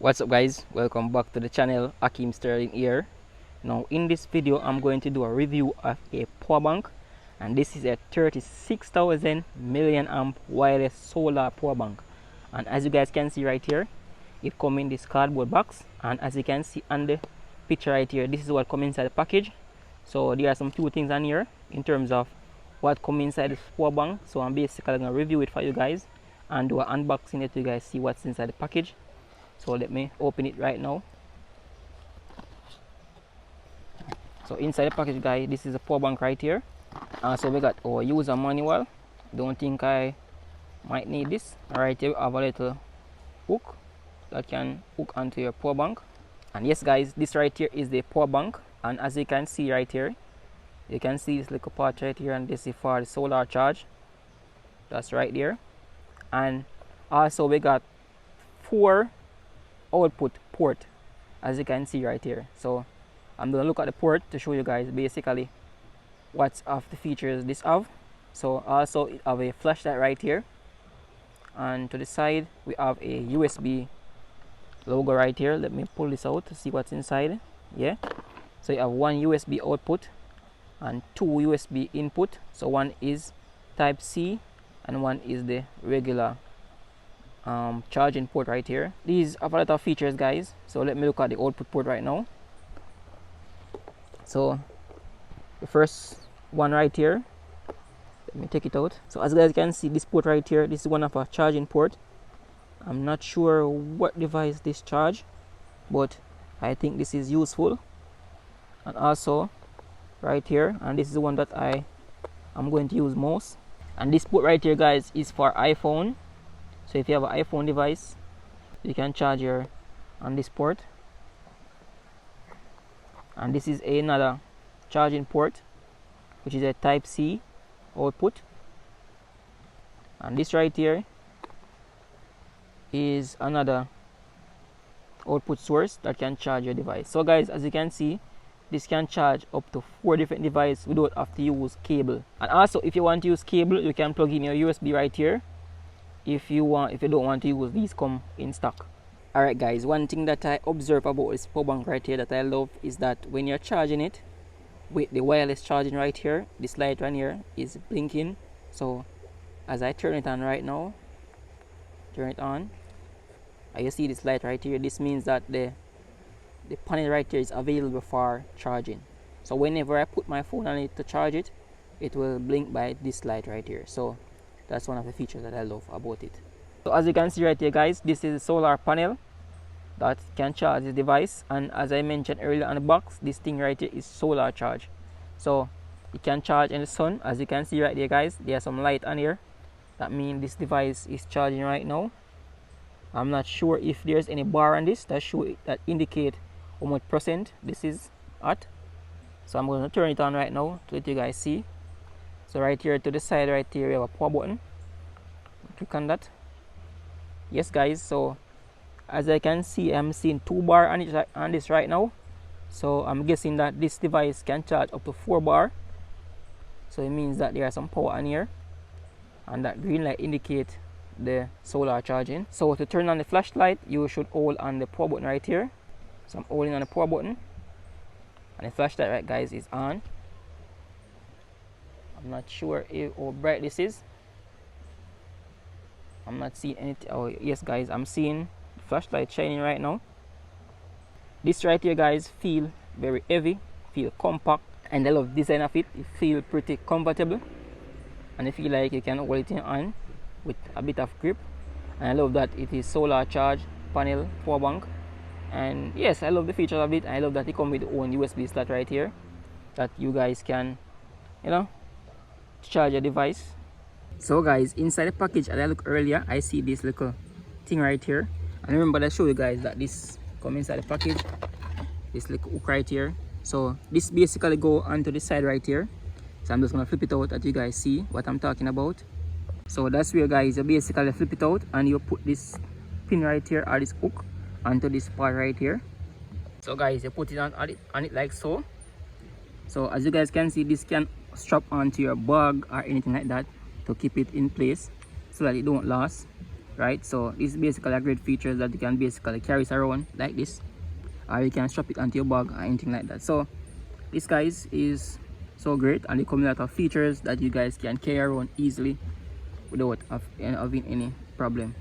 What's up guys, welcome back to the channel. Ackeem Sterling here. Now in this video I'm going to do a review of a power bank, and this is a 36,000 million amp wireless solar power bank. And as you guys can see right here, it comes in this cardboard box, and as you can see on the picture right here, this is what comes inside the package. So there are some few things on here in terms of what comes inside this power bank. So I'm basically going to review it for you guys and do an unboxing it to you guys see what's inside the package. So let me open it right now. So inside the package guys, this is a power bank right here. So we got our user manual. Don't think I might need this. Right here we have a little hook that can hook onto your power bank. And yes guys, this right here is the power bank, and as you can see right here, you can see this little part right here, and this is for the solar charge. That's right there. And also we got 4 output port, as you can see right here. So I'm gonna look at the port to show you guys basically what's of the features this have. So also it have a flashlight right here, and to the side we have a USB logo right here. Let me pull this out to see what's inside. Yeah, so you have 1 USB output and 2 USB input. So one is type C and one is the regular charging port right here. These have a lot of features guys, so let me look at the output port right now. So the first one right here, let me take it out. So as you guys can see, this port right here, this is one of a charging port. I'm not sure what device this charge, but I think this is useful. And also right here, and this is the one that I'm going to use most. And this port right here guys is for iPhone. So if you have an iPhone device, you can charge your on this port. And this is another charging port, which is a type C output. And this right here is another output source that can charge your device. So guys, as you can see, this can charge up to 4 different devices without have to use cable. And also if you want to use cable, you can plug in your USB right here. If you don't want to use these, come in stock. Alright guys, one thing that I observe about this power bank right here that I love is that when you're charging it with the wireless charging right here, this light right here is blinking. So as I turn it on right now, turn it on, and you see this light right here, this means that the panel right here is available for charging. So whenever I put my phone on it to charge it, it will blink by this light right here. So that's one of the features that I love about it. So as you can see right here guys, this is a solar panel that can charge the device, and as I mentioned earlier on the box, this thing right here is solar charge. So it can charge in the sun. As you can see right there guys, there's some light on here. That means this device is charging right now. I'm not sure if there's any bar on this that indicate how much percent this is at. So I'm going to turn it on right now to let you guys see. So right here to the side right here we have a power button. Click on that. Yes guys, so as I can see, I'm seeing 2 bar on this right now. So I'm guessing that this device can charge up to 4 bar. So it means that there are some power on here, and that green light indicate the solar charging. So to turn on the flashlight, you should hold on the power button right here. So I'm holding on the power button, and the flashlight right guys is on. I'm not sure how bright this is. I'm not seeing anything. Oh yes guys, I'm seeing the flashlight shining right now. This right here guys feel very heavy, feel compact, and I love the design of it. It feels pretty comfortable, and I feel like you can hold it in your hand with a bit of grip. And I love that it is solar charge panel power bank. And yes, I love the features of it. I love that it comes with its own USB slot right here that you guys can, charge your device. So guys, inside the package, as I looked earlier, I see this little thing right here. And remember I showed you guys that this comes inside the package, this little hook right here. So this basically go onto the side right here. So I'm just gonna flip it out that you guys see what I'm talking about. So that's where guys, you basically flip it out and you put this pin right here, or this hook, onto this part right here. So guys, you put it on it like so. So as you guys can see, this can strap onto your bag or anything like that to keep it in place so that it don't last. right? So this is basically a great feature that you can basically carry it around like this, or you can strap it onto your bag or anything like that. So this, guys, is so great, and it comes with a lot of features that you guys can carry around easily without having any problem.